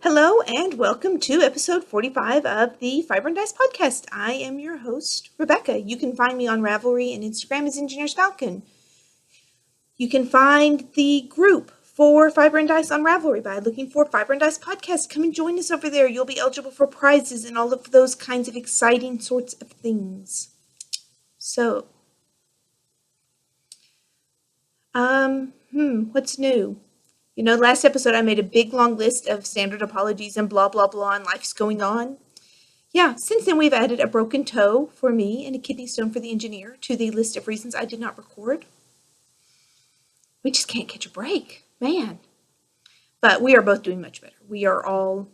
Hello and welcome to episode 45 of the Fiber and Dice podcast. I am your host, Rebecca. You can find me on Ravelry and Instagram as Engineers Falcon. You can find the group for Fiber and Dice on Ravelry by looking for Fiber and Dice podcast. Come and join us over there. You'll be eligible for prizes and all of those kinds of exciting sorts of things. So, what's new? Last episode I made a big long list of standard apologies and blah, blah, blah, and life's going on. Yeah, since then we've added a broken toe for me and a kidney stone for the engineer to the list of reasons I did not record. We just can't catch a break, man. But we are both doing much better. We are all,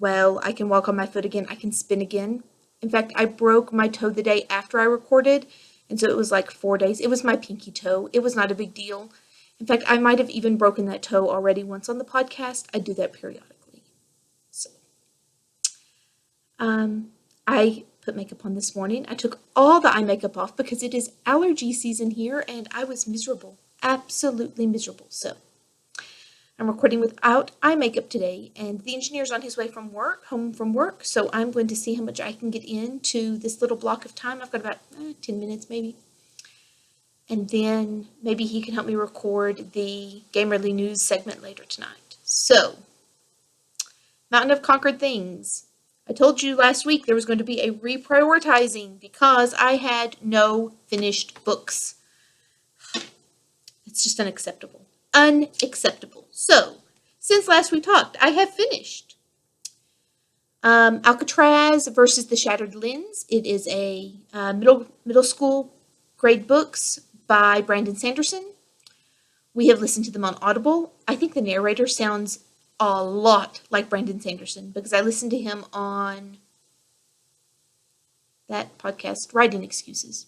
well, I can walk on my foot again. I can spin again. In fact, I broke my toe the day after I recorded, and so it was like 4 days. It was my pinky toe. It was not a big deal. In fact, I might have even broken that toe already once on the podcast. I do that periodically. So, I put makeup on this morning. I took all the eye makeup off because it is allergy season here, and I was miserable. Absolutely miserable. So, I'm recording without eye makeup today, and the engineer's on his way home from work, so I'm going to see how much I can get into this little block of time. I've got about 10 minutes maybe. And then maybe he can help me record the Gamerly News segment later tonight. So, Mountain of Conquered Things. I told you last week there was going to be a reprioritizing because I had no finished books. It's just unacceptable. Unacceptable. So, since last we talked, I have finished Alcatraz versus the Shattered Lens. It is a middle school grade books by Brandon Sanderson. We have listened to them on Audible. I think the narrator sounds a lot like Brandon Sanderson because I listened to him on that podcast, Writing Excuses,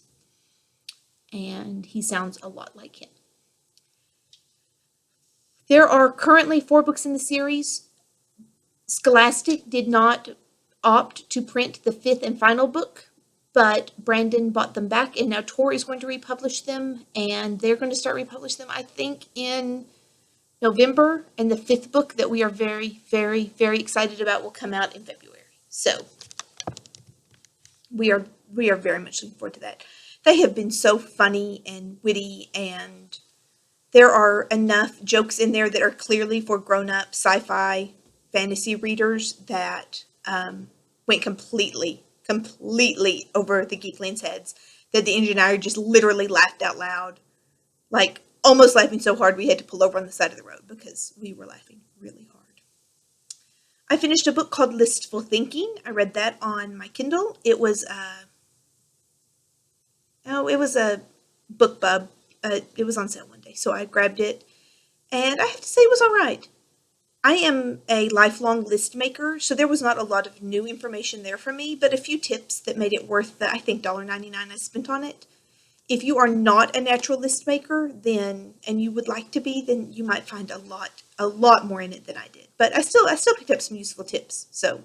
and he sounds a lot like him. There are currently 4 books in the series. Scholastic did not opt to print the 5th and final book, but Brandon bought them back, and now Tor is going to republish them, and they're going to start republish them, I think, in November, and the 5th book that we are very, very, very excited about will come out in February. So, we are very much looking forward to that. They have been so funny and witty, and there are enough jokes in there that are clearly for grown-up sci-fi fantasy readers that went completely over the Geeklands' heads, that the engineer just literally laughed out loud, like almost laughing so hard we had to pull over on the side of the road because we were laughing really hard. I finished a book called Listful Thinking. I read that on my Kindle. It was a BookBub. It was on sale one day, so I grabbed it, and I have to say it was all right. I am a lifelong list maker, so there was not a lot of new information there for me, but a few tips that made it worth the, I think, $1.99 I spent on it. If you are not a natural list maker, and you would like to be, then you might find a lot more in it than I did. But I still picked up some useful tips, so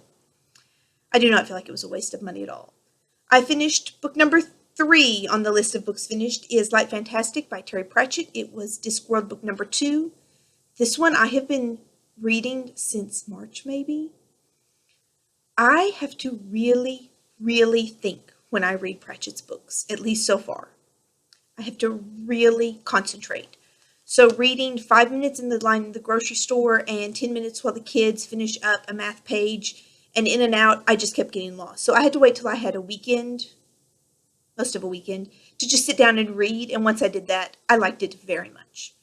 I do not feel like it was a waste of money at all. I finished book number 3 on the list of books finished is Light Fantastic by Terry Pratchett. It was Discworld book number 2. This one I have been reading since March, maybe. I have to really, really think when I read Pratchett's books, at least so far. I have to really concentrate. So reading 5 minutes in the line in the grocery store and 10 minutes while the kids finish up a math page and in and out, I just kept getting lost. So I had to wait till I had a weekend, most of a weekend, to just sit down and read. And once I did that, I liked it very much.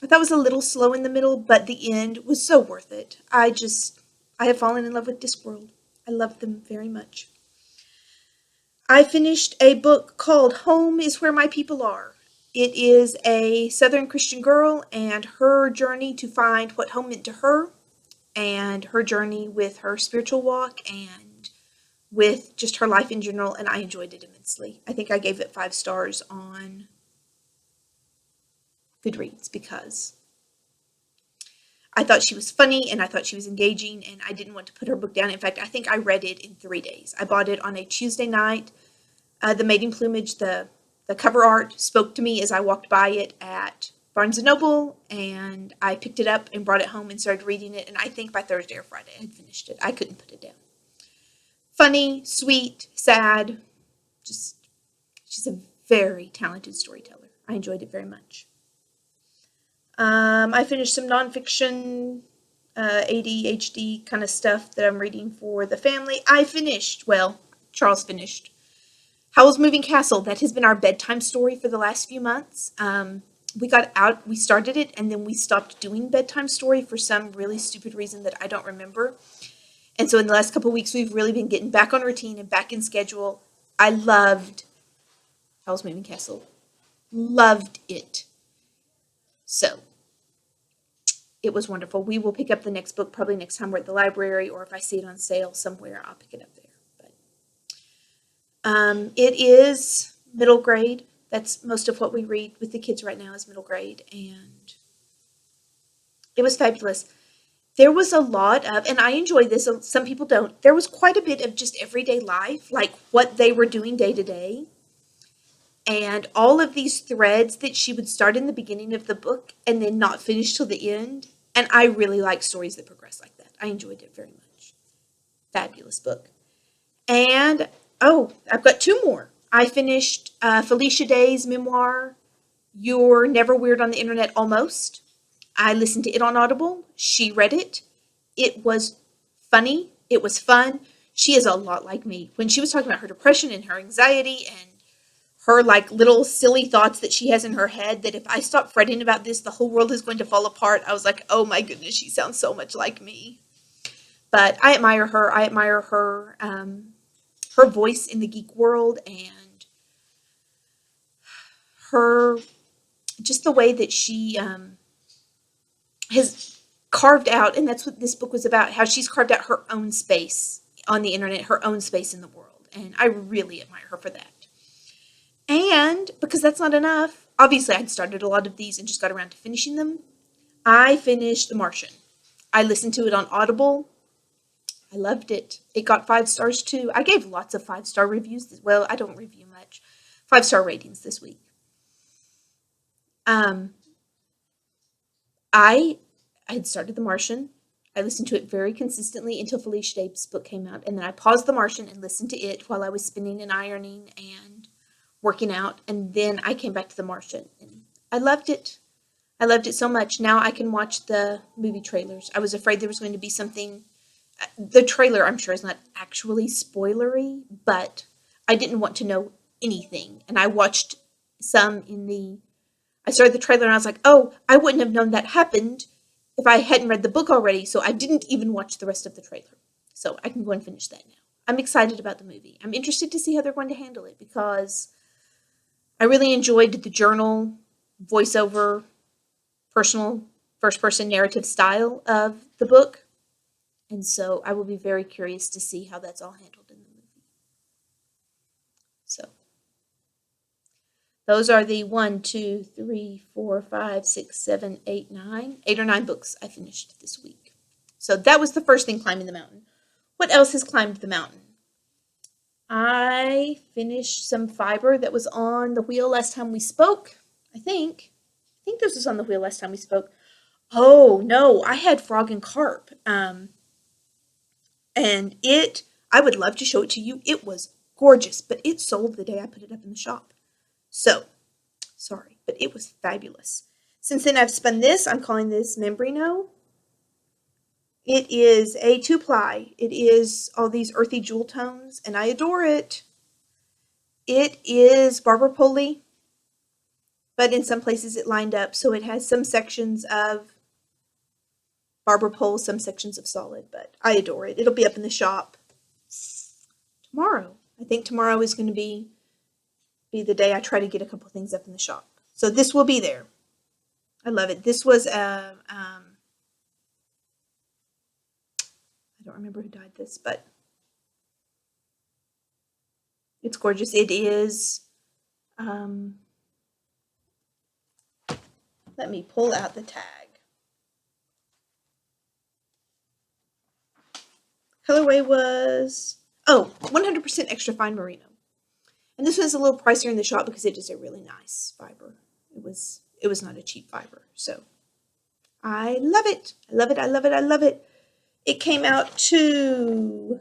I thought it was a little slow in the middle, but the end was so worth it. I have fallen in love with Discworld. I love them very much. I finished a book called Home is Where My People Are. It is a Southern Christian girl and her journey to find what home meant to her, and her journey with her spiritual walk and with just her life in general, and I enjoyed it immensely. I think I gave it 5 stars on Goodreads because I thought she was funny and I thought she was engaging and I didn't want to put her book down. In fact, I think I read it in 3 days. I bought it on a Tuesday night. The mating plumage, the cover art spoke to me as I walked by it at Barnes& and Noble, and I picked it up and brought it home and started reading it, and I think by Thursday or Friday I had finished it. I couldn't put it down. Funny, sweet, sad, just, she's a very talented storyteller. I enjoyed it very much. I finished some nonfiction, ADHD kind of stuff that I'm reading for the family. Charles finished Howl's Moving Castle. That has been our bedtime story for the last few months. We started it, and then we stopped doing bedtime story for some really stupid reason that I don't remember. And so in the last couple of weeks, we've really been getting back on routine and back in schedule. I loved Howl's Moving Castle. Loved it. So it was wonderful. We will pick up the next book probably next time we're at the library, or if I see it on sale somewhere, I'll pick it up there. But it is middle grade. That's most of what we read with the kids right now is middle grade, and it was fabulous. There was a lot of, and I enjoy this, some people don't, there was quite a bit of just everyday life, like what they were doing day to day. And all of these threads that she would start in the beginning of the book and then not finish till the end. And I really like stories that progress like that. I enjoyed it very much. Fabulous book. And, I've got two more. I finished Felicia Day's memoir, You're Never Weird on the Internet Almost. I listened to it on Audible. She read it. It was funny. It was fun. She is a lot like me. When she was talking about her depression and her anxiety and her like little silly thoughts that she has in her head that if I stop fretting about this, the whole world is going to fall apart. I was like, oh my goodness, she sounds so much like me. But I admire her. I admire her, her voice in the geek world and her, just the way that she has carved out, and that's what this book was about, how she's carved out her own space on the internet, her own space in the world. And I really admire her for that. And because that's not enough, obviously I'd started a lot of these and just got around to finishing them. I finished The Martian. I listened to it on Audible. I loved it. It got 5 stars too. I gave lots of 5-star reviews. Well, I don't review much. 5-star ratings this week. I had started The Martian. I listened to it very consistently until Felicia Day's book came out. And then I paused The Martian and listened to it while I was spinning and ironing and working out, and then I came back to The Martian, and I loved it. I loved it so much. Now I can watch the movie trailers. I was afraid there was going to be something. The trailer, I'm sure, is not actually spoilery, but I didn't want to know anything, and I watched some I started the trailer, and I was like, oh, I wouldn't have known that happened if I hadn't read the book already, so I didn't even watch the rest of the trailer. So I can go and finish that now. I'm excited about the movie. I'm interested to see how they're going to handle it, because I really enjoyed the journal, voiceover, personal, first-person narrative style of the book. And so I will be very curious to see how that's all handled in the movie. So those are the 1, 2, 3, 4, 5, 6, 7, 8, 9, 8 or 9 books I finished this week. So that was the first thing climbing the mountain. What else has climbed the mountain? I finished some fiber that was on the wheel last time we spoke. I think this was on the wheel last time we spoke. Oh, no, I had Frog and Carp. And I would love to show it to you. It was gorgeous, but it sold the day I put it up in the shop. So, sorry, but it was fabulous. Since then, I've spun this. I'm calling this Membrino. It is a 2-ply. It is all these earthy jewel tones, and I adore it. It is Barber Poli, but in some places it lined up, so it has some sections of Barber Pole, some sections of solid, but I adore it. It'll be up in the shop tomorrow. I think tomorrow is going to be the day I try to get a couple things up in the shop. So this will be there. I love it. This was I don't remember who dyed this, but it's gorgeous. It is, let me pull out the tag. Colorway was, 100% extra fine merino. And this was a little pricier in the shop because it is a really nice fiber. It was It was not a cheap fiber. So I love it. I love it. I love it. I love it. It came out to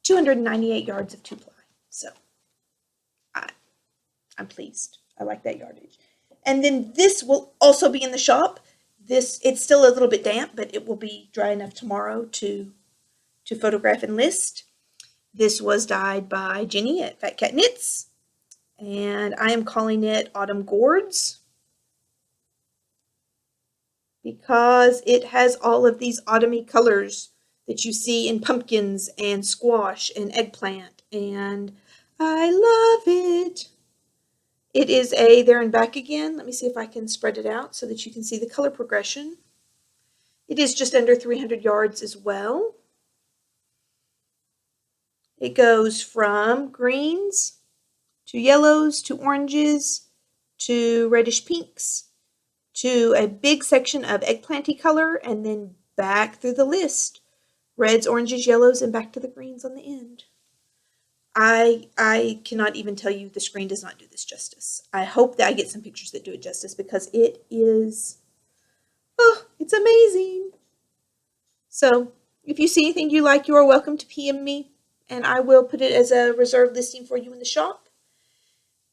298 yards of two ply. So I, I'm pleased. I like that yardage. And then this will also be in the shop. It's still a little bit damp, but it will be dry enough tomorrow to photograph and list. This was dyed by Jenny at Fat Cat Knits, and I am calling it Autumn Gourds because it has all of these autumny colors that you see in pumpkins and squash and eggplant, and I love it. It is a there and back again. Let me see if I can spread it out so that you can see the color progression. It is just under 300 yards as well. It goes from greens to yellows to oranges to reddish pinks to a big section of eggplanty color and then back through the list. Reds, oranges, yellows, and back to the greens on the end. I cannot even tell you, the screen does not do this justice. I hope that I get some pictures that do it justice because it is, oh, it's amazing. So if you see anything you like, you are welcome to PM me and I will put it as a reserved listing for you in the shop.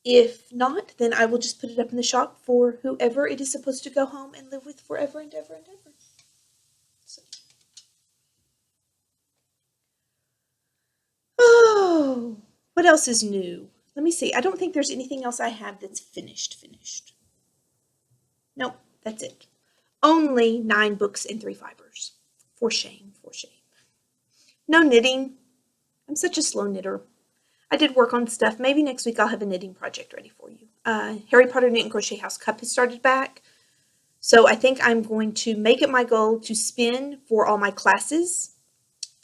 If not, then I will just put it up in the shop for whoever it is supposed to go home and live with forever and ever and ever. So. Oh, what else is new? Let me see. I don't think there's anything else I have that's finished. Nope, that's it. Only 9 books and 3 fibers. For shame, for shame. No knitting. I'm such a slow knitter. I did work on stuff. Maybe next week I'll have a knitting project ready for you. Harry Potter Knit and Crochet House Cup has started back. So I think I'm going to make it my goal to spin for all my classes.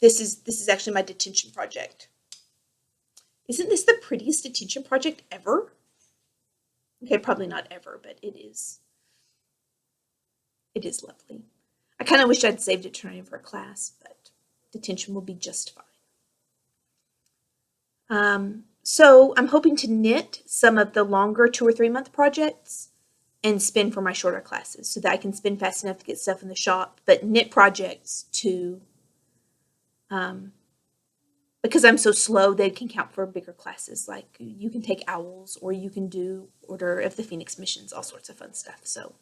This is actually my detention project. Isn't this the prettiest detention project ever? Okay, probably not ever, but it is. It is lovely. I kind of wish I'd saved it to turn in for a class, but detention will be just fine. So I'm hoping to knit some of the longer 2 or 3 month projects and spin for my shorter classes so that I can spin fast enough to get stuff in the shop, but knit projects to, because I'm so slow, they can count for bigger classes. Like you can take Owls or you can do Order of the Phoenix Missions, all sorts of fun stuff. So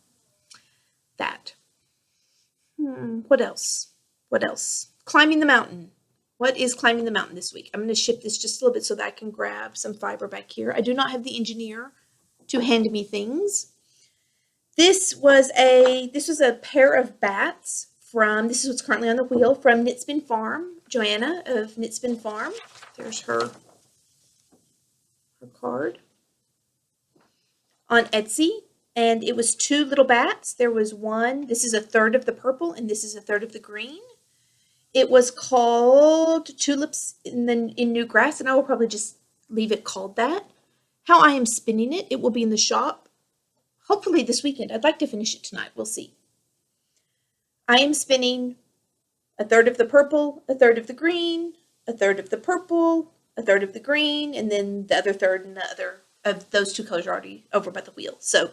that. What else? What else? Climbing the mountain. What is climbing the mountain this week? I'm going to shift this just a little bit so that I can grab some fiber back here. I do not have the engineer to hand me things. This was a pair of bats from, this is what's currently on the wheel, from Knitspin Farm. Joanna of Knitspin Farm. There's her card. On Etsy. And it was 2 little bats. There was one, this is a third of the purple and this is a third of the green. It was called Tulips in New Grass, and I will probably just leave it called that. How I am spinning it, it will be in the shop, hopefully this weekend. I'd like to finish it tonight. We'll see. I am spinning a third of the purple, a third of the green, a third of the purple, a third of the green, and then the other third and the other of those 2 colors are already over by the wheel. So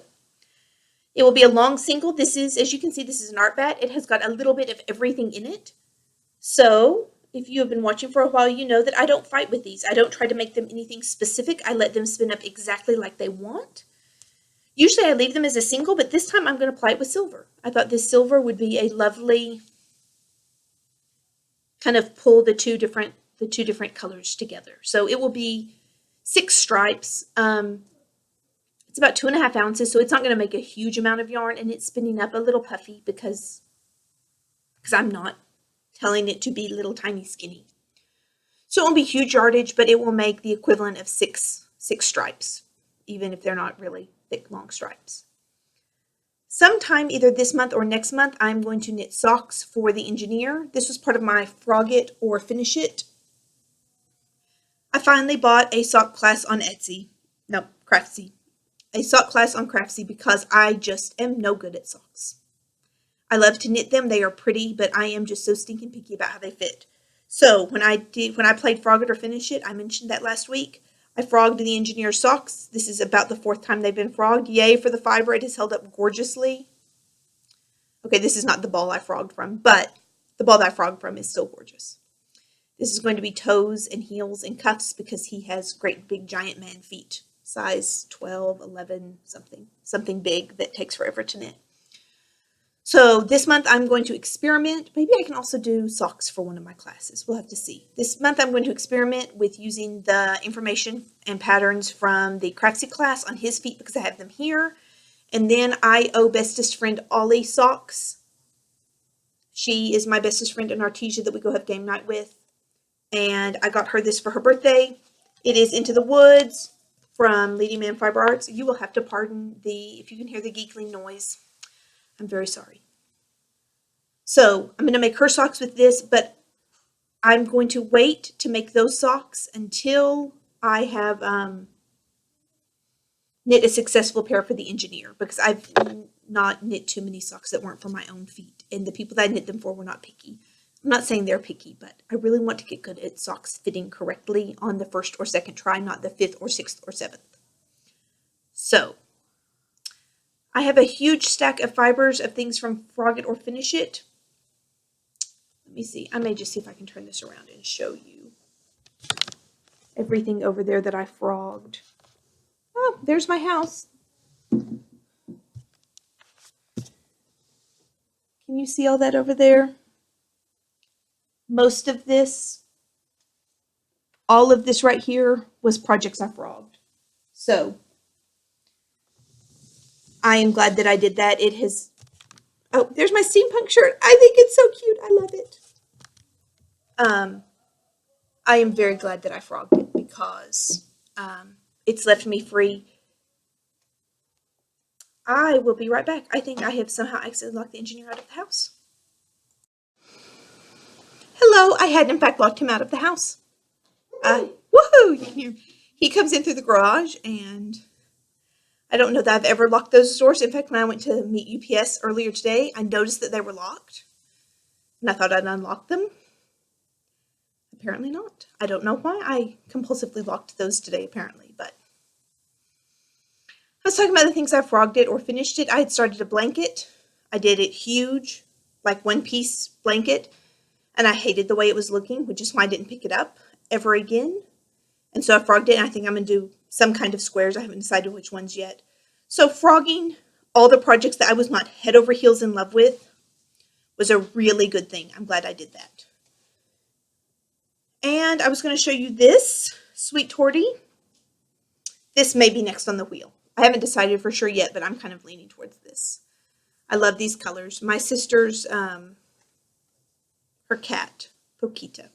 it will be a long single. This is, as you can see, this is an art bat. It has got a little bit of everything in it. So if you have been watching for a while, you know that I don't fight with these. I don't try to make them anything specific. I let them spin up exactly like they want. Usually I leave them as a single, but this time I'm going to apply it with silver. I thought this silver would be a lovely kind of pull the two different colors together. So it will be 6 stripes. It's about 2.5 ounces, so it's not going to make a huge amount of yarn, and it's spinning up a little puffy because I'm not telling it to be little tiny skinny. So it won't be huge yardage, but it will make the equivalent of 6 stripes, even if they're not really thick, long stripes. Sometime either this month or next month, I'm going to knit socks for the engineer. This was part of my Frog It or Finish It. I finally bought a sock class on Etsy. No, Craftsy. A sock class on Craftsy because I just am no good at socks. I love to knit them. They are pretty, but I am just so stinking picky about how they fit. So when I played Frog It or Finish It, I mentioned that last week, I frogged the engineer's socks. This is about the 4th time they've been frogged. Yay for the fiber. It has held up gorgeously. Okay, this is not the ball I frogged from, but the ball that I frogged from is still gorgeous. This is going to be toes and heels and cuffs because he has great big giant man feet. Size 12, 11, something big that takes forever to knit. So this month I'm going to experiment. Maybe I can also do socks for one of my classes. We'll have to see. This month I'm going to experiment with using the information and patterns from the Cracksy class on his feet because I have them here. And then I owe bestest friend Ollie socks. She is my bestest friend in Artesia that we go have game night with. And I got her this for her birthday. It is Into the Woods from Lady Man Fiber Arts. You will have to pardon if you can hear the geekling noise. I'm very sorry. So I'm going to make her socks with this, but I'm going to wait to make those socks until I have knit a successful pair for the engineer, because I've not knit too many socks that weren't for my own feet, and the people that I knit them for were not picky. I'm not saying they're picky, but I really want to get good at socks fitting correctly on the 1st or 2nd try, not the 5th or 6th or 7th. So I have a huge stack of fibers of things from Frog It or Finish It. Let me see. I may just see if I can turn this around and show you everything over there that I frogged. Oh, there's my house. Can you see all that over there? Most of this, all of this right here was projects I frogged. So I am glad that I did that. It has, oh, there's my steampunk shirt. I think it's so cute. I love it. I am very glad that I frogged it because it's left me free. I will be right back. I think I have somehow accidentally locked the engineer out of the house. Hello, I had in fact locked him out of the house. Woohoo! You can hear he comes in through the garage, and I don't know that I've ever locked those doors. In fact, when I went to meet UPS earlier today, I noticed that they were locked, and I thought I'd unlock them. Apparently not. I don't know why I compulsively locked those today, apparently, but I was talking about the things I frogged it or finished it. I had started a blanket. I did it huge, like one-piece blanket, and I hated the way it was looking, which is why I didn't pick it up ever again. And so I frogged it, and I think I'm going to do some kind of squares. I haven't decided which ones yet. So frogging all the projects that I was not head over heels in love with was a really good thing. I'm glad I did that. And I was going to show you this Sweet Torty. This may be next on the wheel. I haven't decided for sure yet, but I'm kind of leaning towards this. I love these colors. My sister's, her cat, Poquita,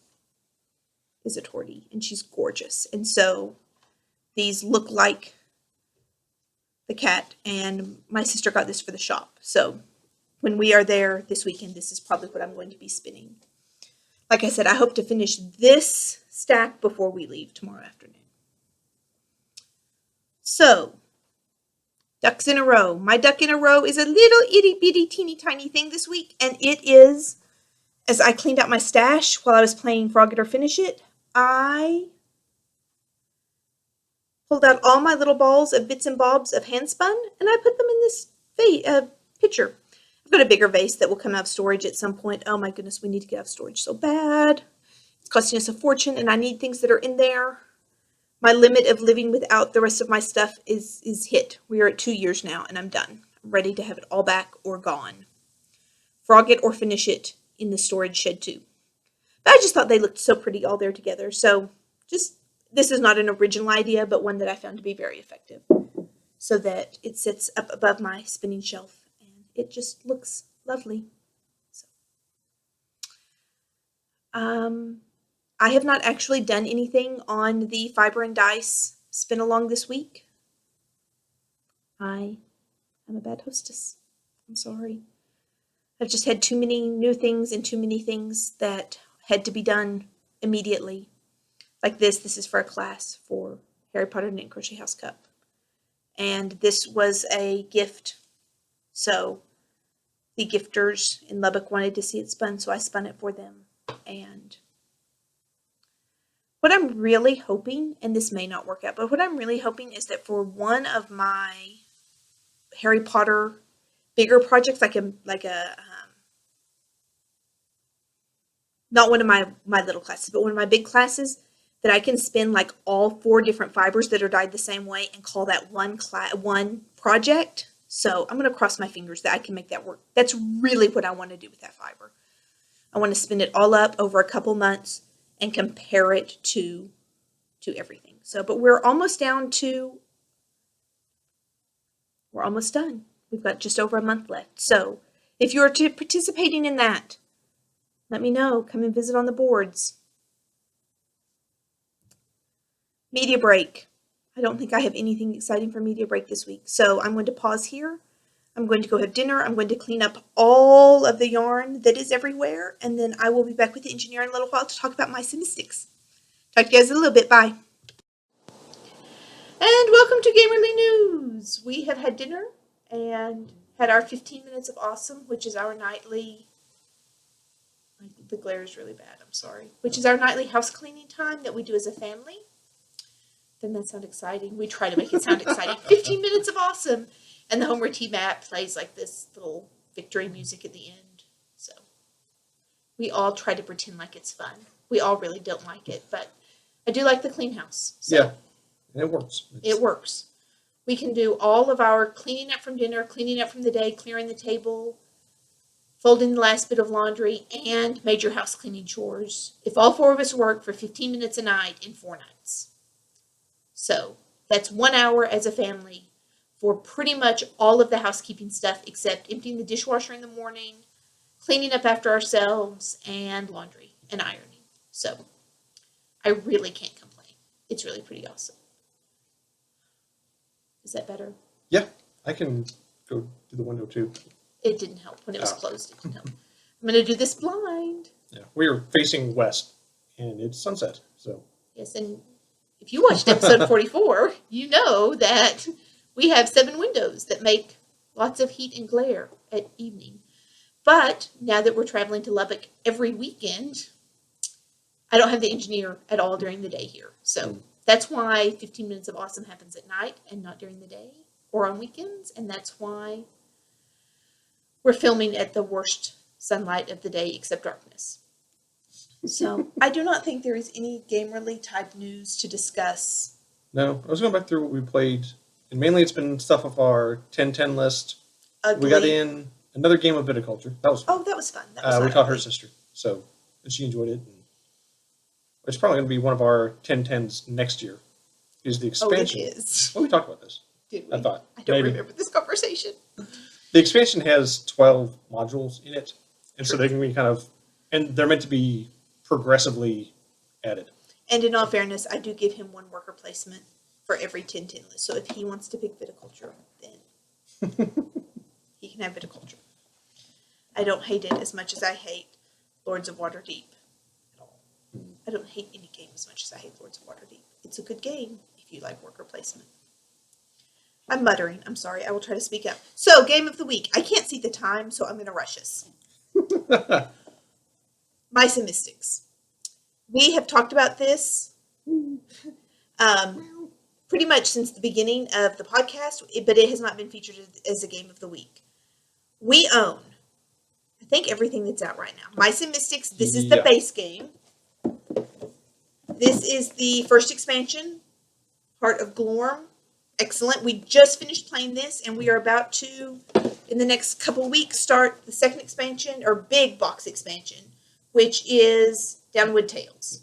is a tortie, and she's gorgeous. And so these look like the cat, and my sister got this for the shop. So when we are there this weekend, this is probably what I'm going to be spinning. Like I said, I hope to finish this stack before we leave tomorrow afternoon. So, ducks in a row. My duck in a row is a little itty bitty teeny tiny thing this week, and it is, as I cleaned out my stash while I was playing Frog It or Finish It, I pulled out all my little balls of bits and bobs of handspun, and I put them in this pitcher. I've got a bigger vase that will come out of storage at some point. Oh my goodness, we need to get out of storage so bad. It's costing us a fortune, and I need things that are in there. My limit of living without the rest of my stuff is hit. We are at 2 years now, and I'm done. I'm ready to have it all back or gone. Frog it or finish it in the storage shed too. But I just thought they looked so pretty all there together. So this is not an original idea, but one that I found to be very effective. So that it sits up above my spinning shelf, and it just looks lovely. So, I have not actually done anything on the Fiber and Dice spin along this week. I am a bad hostess. I'm sorry. I've just had too many new things and too many things that had to be done immediately. Like this is for a class for Harry Potter Knit and Crochet House Cup. And this was a gift. So the gifters in Lubbock wanted to see it spun, so I spun it for them. And What I'm really hoping, and this may not work out, but what I'm really hoping is that for one of my Harry Potter bigger projects, not one of my little classes, but one of my big classes, that I can spin like all four different fibers that are dyed the same way and call that one project. So I'm going to cross my fingers that I can make that work. That's really what I want to do with that fiber. I want to spin it all up over a couple months and compare it to everything. So, but we're almost done. We've got just over a month left. So if you're participating in that, let me know. Come and visit on the boards. Media break. I don't think I have anything exciting for media break this week. So I'm going to pause here. I'm going to go have dinner. I'm going to clean up all of the yarn that is everywhere. And then I will be back with the engineer in a little while to talk about my Mystics. Talk to you guys in a little bit. Bye. And welcome to Gamerly News. We have had dinner and had our 15 minutes of awesome, which is our nightly, the glare is really bad, I'm sorry, which is our nightly house cleaning time that we do as a family. Doesn't that sound exciting? We try to make it sound exciting. 15 minutes of awesome. And the Homer T map plays like this little victory music at the end. So we all try to pretend like it's fun. We all really don't like it, but I do like the clean house. So yeah, and it works. It works. We can do all of our cleaning up from dinner, cleaning up from the day, clearing the table, folding the last bit of laundry, and major house cleaning chores. If all four of us work for 15 minutes a night in 4 nights. So that's 1 hour as a family for pretty much all of the housekeeping stuff except emptying the dishwasher in the morning, cleaning up after ourselves, and laundry and ironing. So I really can't complain. It's really pretty awesome. Is that better? Yeah, I can go to the window too. It didn't help when it was closed. It didn't help. I'm going to do this blind. Yeah, we are facing west, and it's sunset. So yes, and if you watched episode 44, you know that we have 7 windows that make lots of heat and glare at evening. But now that we're traveling to Lubbock every weekend, I don't have the engineer at all during the day here. So that's why 15 minutes of awesome happens at night and not during the day or on weekends. And that's why we're filming at the worst sunlight of the day except darkness. So I do not think there is any Gamerly type news to discuss. No, I was going back through what we played, and mainly it's been stuff off our 10-10 list. Ugly. We got in another game of viticulture. That was fun. Oh, that was fun. We taught her sister, so and she enjoyed it. And it's probably going to be one of our 10-10s next year. Is the expansion? Oh, it is. Well, we talked about this. Did we? I thought. I don't remember this conversation. The expansion has 12 modules in it, and so they can be kind of, and they're meant to be progressively added. And in all fairness, I do give him 1 worker placement for every 10-10 list. So if he wants to pick viticulture, then he can have viticulture. I don't hate it as much as I hate Lords of Waterdeep at all. I don't hate any game as much as I hate Lords of Waterdeep. It's a good game if you like worker placement. I'm muttering. I'm sorry. I will try to speak up. So, game of the week. I can't see the time, so I'm going to rush us. Mice and Mystics. We have talked about this pretty much since the beginning of the podcast, but it has not been featured as a game of the week. We own, I think, everything that's out right now. Mice and Mystics, this is the base game. This is the first expansion, Heart of Glorm. Excellent. We just finished playing this, and we are about to, in the next couple of weeks, start the second expansion, or big box expansion, which is Downwood Tales.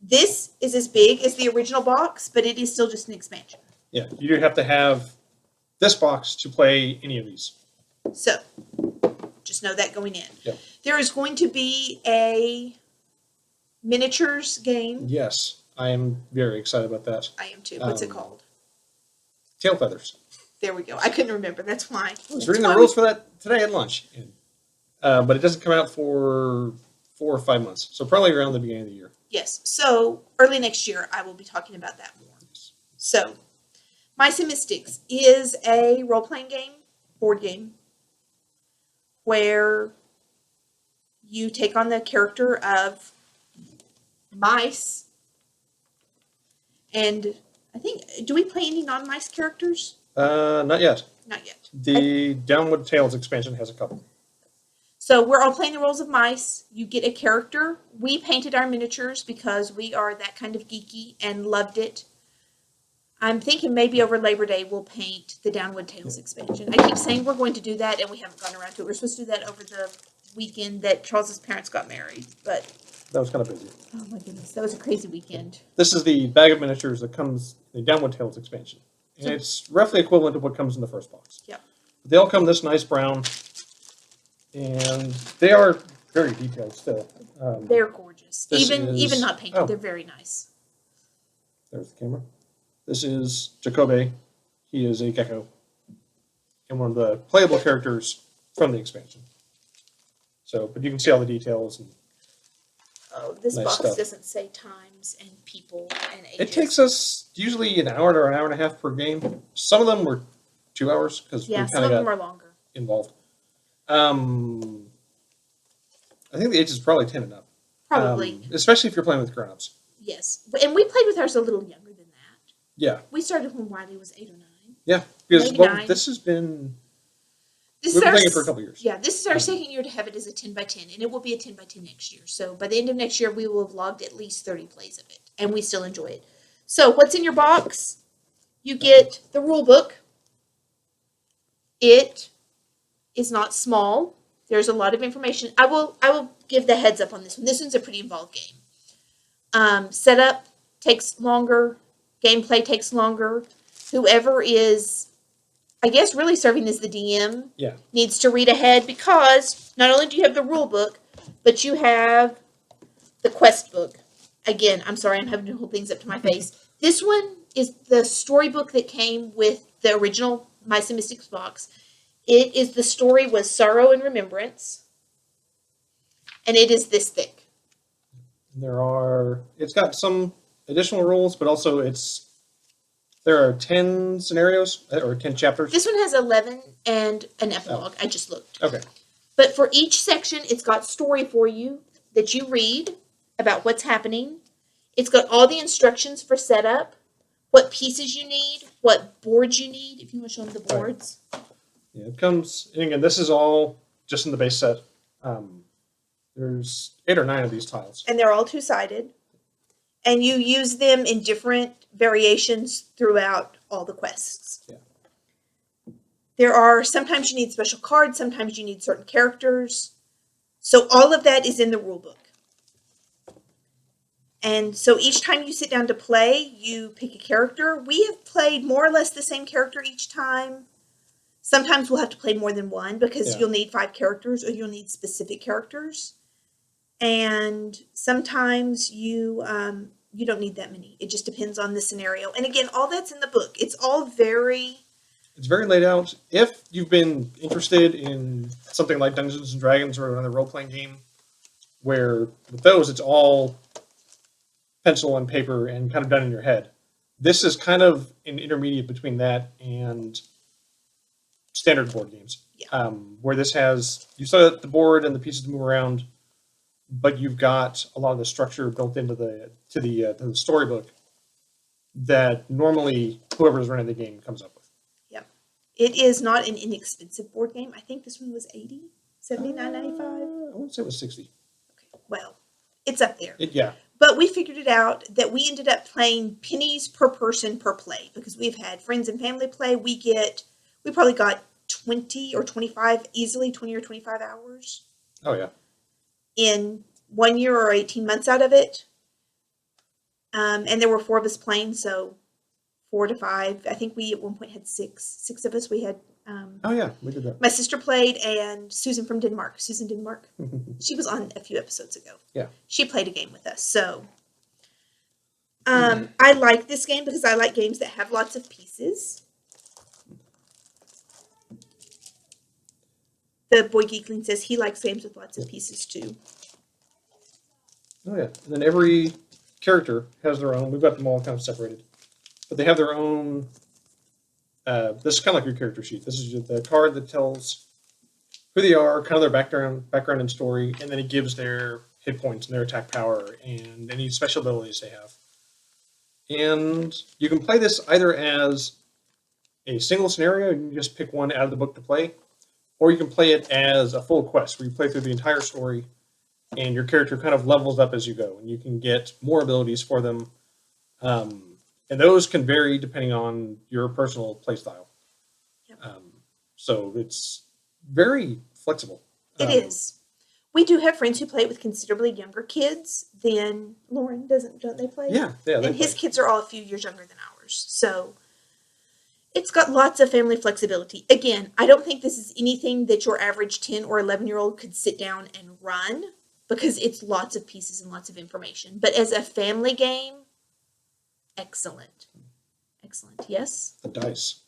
This is as big as the original box, but it is still just an expansion. Yeah, you do have to have this box to play any of these. So, just know that going in. Yep. There is going to be a miniatures game. Yes, I am very excited about that. I am too. What's it called? Tail Feathers. There we go. I couldn't remember. That's why. I was reading the rules for that today at lunch. But it doesn't come out for 4 or 5 months. So probably around the beginning of the year. Yes. So early next year, I will be talking about that more. Yes. So, Mice and Mystics is a role-playing game, board game, where you take on the character of mice And I think, do we play any non-mice characters? Not yet. Not yet. The Downward Tales expansion has a couple. So we're all playing the roles of mice. You get a character. We painted our miniatures because we are that kind of geeky and loved it. I'm thinking maybe over Labor Day we'll paint the Downward Tales expansion. I keep saying we're going to do that, and we haven't gone around to it. We're supposed to do that over the weekend that Charles's parents got married, but That was kind of busy. oh my goodness, that was a crazy weekend. This is the bag of miniatures that comes in the Downward Tales expansion. And So- it's roughly equivalent to what comes in the first box. Yep. They all come this nice brown. And they are very detailed still. They're gorgeous. This Even is- not painted, oh. they're very nice. There's the camera. This is Jacobe. He is a gecko. And one of the playable characters from the expansion. So, but you can see all the details. And Oh, this Nice box stuff. doesn't say times and people and ages. it takes us usually an hour or an hour and a half per game. Some of them were 2 hours because we Yeah, kind some of of them got are longer. involved. I think the age is probably 10 and up. Probably, Especially if you're playing with grown-ups. yes. And we played with ours a little younger than that. Yeah. We started when Wiley was 8 or 9. Yeah. Because Maybe well, 9. this has been... This We've is been our playing it for a couple years. Yeah, this is our second year to have it as a 10 by 10, and it will be a 10 by 10 next year. So by the end of next year, we will have logged at least 30 plays of it, and we still enjoy it. So what's in your box? You get the rule book. It is not small. There's a lot of information. I will give the heads up on this one. This one's a pretty involved game. Setup takes longer. Gameplay takes longer. Whoever is, I guess, really serving as the DM Yeah. needs to read ahead, because not only do you have the rule book, but you have the quest book. Again, I'm sorry, I'm having to hold things up to my face. This one is the storybook that came with the original Mice and Mystics box. It is the story with Sorrow and Remembrance, and it is this thick. It's got some additional rules, but also there are 10 scenarios or 10 chapters. This one has 11 and an epilogue. I just looked. Okay. But for each section, it's got story for you that you read about what's happening. It's got all the instructions for setup, what pieces you need, what boards you need, if you want to show them the boards. Yeah, it comes, and again, this is all just in the base set. There's 8 or 9 of these tiles. And they're all two-sided. And you use them in different variations throughout all the quests. Yeah. There are, sometimes you need special cards, sometimes you need certain characters. So all of that is in the rule book. And so each time you sit down to play, you pick a character. We have played more or less the same character each time. Sometimes we'll have to play more than one because you'll need 5 characters or you'll need specific characters. And sometimes you don't need that many. It just depends on the scenario. And again, all that's in the book. It's all It's very laid out. If you've been interested in something like Dungeons and Dragons or another role-playing game, where with those it's all pencil and paper and kind of done in your head. This is kind of an intermediate between that and standard board games. Yeah. Where this has, you set up the board and the pieces to move around, but you've got a lot of the structure built into the storybook that normally whoever's running the game comes up with. Yep. It is not an inexpensive board game. I think this one was $80, $79.95. I wouldn't say it was 60. Okay. Well, it's up there. Yeah. But we figured it out that we ended up playing pennies per person per play because we've had friends and family play. We probably got 20 or 25, easily 20 or 25 hours. Oh, yeah. In 1 year or 18 months out of it. And there were 4 of us playing, so 4 to 5. I think we at one point had 6 of us. We had Oh, yeah, we did that. my sister played, and Susan from Denmark. Susan Denmark. She was on a few episodes ago. Yeah. She played a game with us. So I like this game because I like games that have lots of pieces. The Boy Geekling says he likes games with lots of pieces too. Oh, yeah. And then every character has their own. We've got them all kind of separated. But they have their own. This is kind of like your character sheet. This is the card that tells who they are, kind of their background and story, and then it gives their hit points and their attack power and any special abilities they have. And you can play this either as a single scenario, you can just pick one out of the book to play, or you can play it as a full quest where you play through the entire story and your character kind of levels up as you go, and you can get more abilities for them. And those can vary depending on your personal playstyle. Yep. So it's very flexible. It is. We do have friends who play it with considerably younger kids than Lauren. Don't they play? Yeah, they and his play. kids are all a few years younger than ours. So it's got lots of family flexibility. Again, I don't think this is anything that your average 10 or 11-year-old could sit down and run because it's lots of pieces and lots of information. But as a family game, excellent. Excellent. Yes? The dice.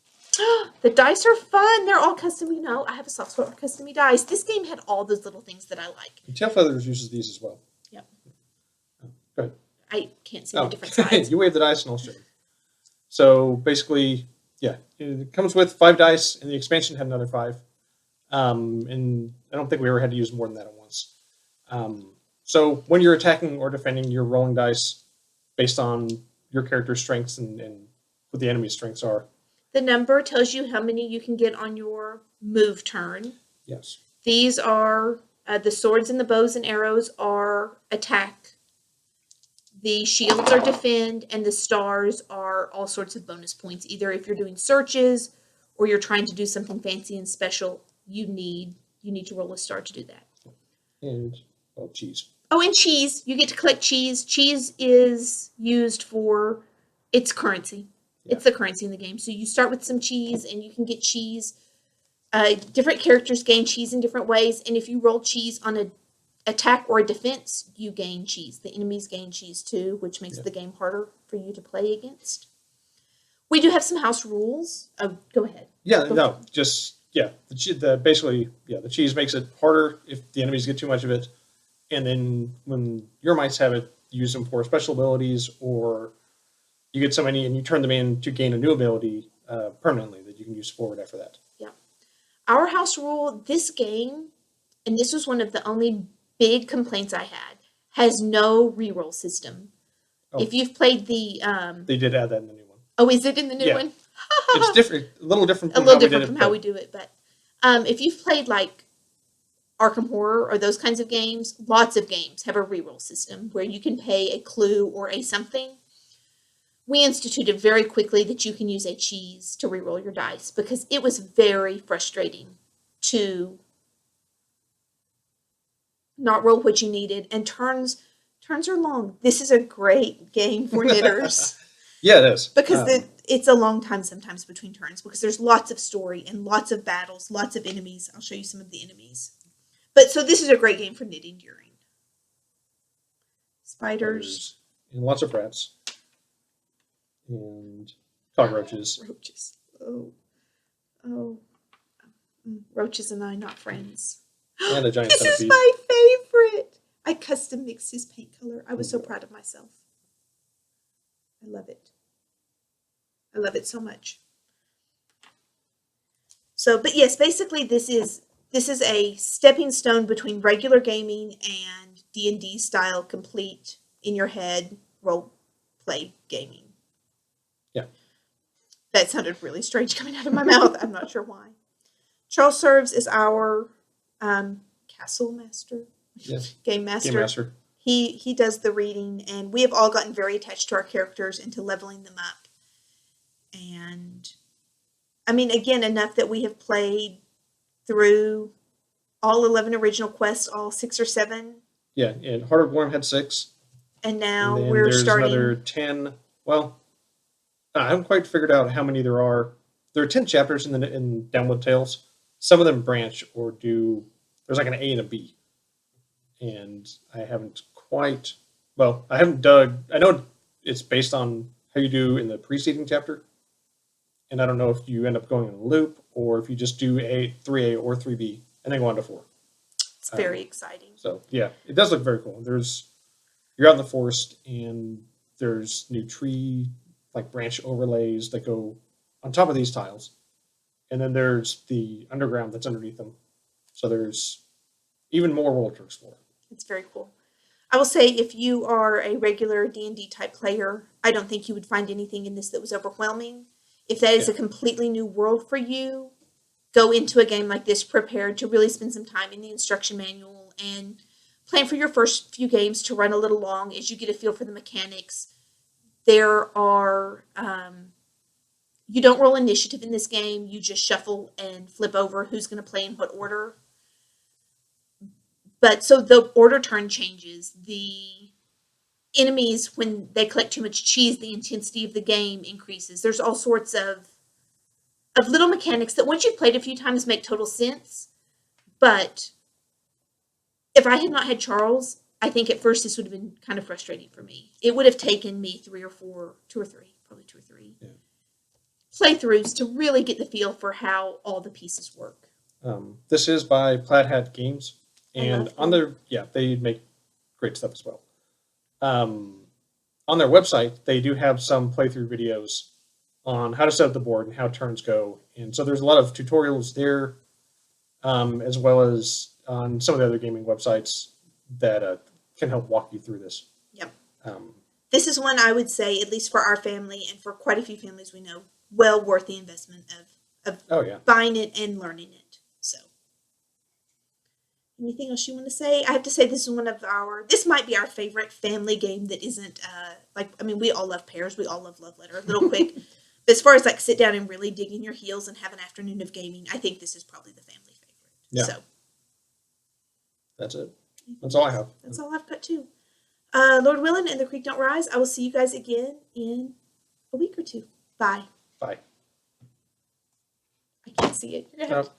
The dice are fun. They're all custom. I have a soft spot for custom dice. This game had all those little things that I like. And Tail Feathers uses these as well. Yep. Go ahead. I can't see the different sides. You wave the dice and I'll show you. So basically, yeah, it comes with 5 dice, and the expansion had another 5. And I don't think we ever had to use more than that at once. So when you're attacking or defending, you're rolling dice based on your character's strengths and what the enemy's strengths are. The number tells you how many you can get on your move turn. Yes. These are the swords and the bows and arrows are attack. The shields are defend, and the stars are all sorts of bonus points. Either if you're doing searches or you're trying to do something fancy and special, you need to roll a star to do that. And cheese. Oh, and cheese. You get to collect cheese. Cheese is used for its currency. Yeah. It's the currency in the game. So you start with some cheese, and you can get cheese. Different characters gain cheese in different ways, and if you roll cheese on an attack or a defense, you gain cheese. The enemies gain cheese too, which makes the game harder for you to play against. We do have some house rules. Oh, go ahead. The cheese makes it harder if the enemies get too much of it, and then when your mice have it, you use them for special abilities, or you get so many and you turn them in to gain a new ability permanently that you can use forward after that. Yeah. Our house rule, this game, and this was one of the only big complaints I had, has no reroll system. Oh. If you've played the... they did add that in the new one. Oh, is it in the new one? It's different, a little different from how we do it. But if you've played like Arkham Horror or those kinds of games, lots of games have a reroll system where you can pay a clue or a something. We instituted very quickly that you can use a cheese to reroll your dice because it was very frustrating to not roll what you needed, and turns are long. This is a great game for knitters. Yeah, it is. Because it's a long time sometimes between turns because there's lots of story and lots of battles, lots of enemies. I'll show you some of the enemies. But so this is a great game for knitting during. Spiders. And lots of rats. And cockroaches. Roaches. Oh. Roaches and I, not friends. And a giant This centipede. is my favorite. I custom mixed his paint color. I was so proud of myself. I love it. I love it so much. So, but yes, basically this is a stepping stone between regular gaming and D&D style complete in your head role play gaming. Yeah. That sounded really strange coming out of my mouth. I'm not sure why. Charles serves as our castle master, game master. Game master. He does the reading, and we have all gotten very attached to our characters and to leveling them up. And, I mean, again, enough that we have played through all 11 original quests, all 6 or 7. Yeah, and Heart of Worm had 6. And now and we're there's starting... another 10. Well, I haven't quite figured out how many there are. There are 10 chapters in Downwood Tales. Some of them branch or do... There's like an A and a B. And I haven't quite... Well, I haven't dug... I know it's based on how you do in the preceding chapter. And I don't know if you end up going in a loop or if you just do 3A or 3B and then go on to 4. It's very exciting. So, yeah, it does look very cool. You're out in the forest and there's new tree, like branch overlays that go on top of these tiles. And then there's the underground that's underneath them. So there's even more world to explore. It's very cool. I will say if you are a regular D&D type player, I don't think you would find anything in this that was overwhelming. If that is Yeah. a completely new world for you, go into a game like this prepared to really spend some time in the instruction manual and plan for your first few games to run a little long as you get a feel for the mechanics. There are you don't roll initiative in this game. You just shuffle and flip over who's going to play in what order. But so the order turn changes. The enemies, when they collect too much cheese, the intensity of the game increases. There's all sorts of little mechanics that once you've played a few times make total sense. But if I had not had Charles, I think at first this would have been kind of frustrating for me. It would have taken me two or three Yeah. playthroughs to really get the feel for how all the pieces work. This is by Plaid Hat Games, and love on them. they make great stuff as well. On their website, they do have some playthrough videos on how to set up the board and how turns go, and so there's a lot of tutorials there, as well as on some of the other gaming websites that can help walk you through this. Yep. Um, This is one I would say, at least for our family and for quite a few families we know, well worth the investment of oh yeah, buying it and learning it. So, anything else you want to say? I have to say this is this might be our favorite family game that isn't we all love Pairs, we all love Love Letter, a little quick. But as far as like sit down and really dig in your heels and have an afternoon of gaming, I think this is probably the family favorite. Yeah. So that's it. That's all I have. that's all I've got too. Lord willing and the creek don't rise. I will see you guys again in a week or two. Bye. Bye. I can't see it. You're gonna have to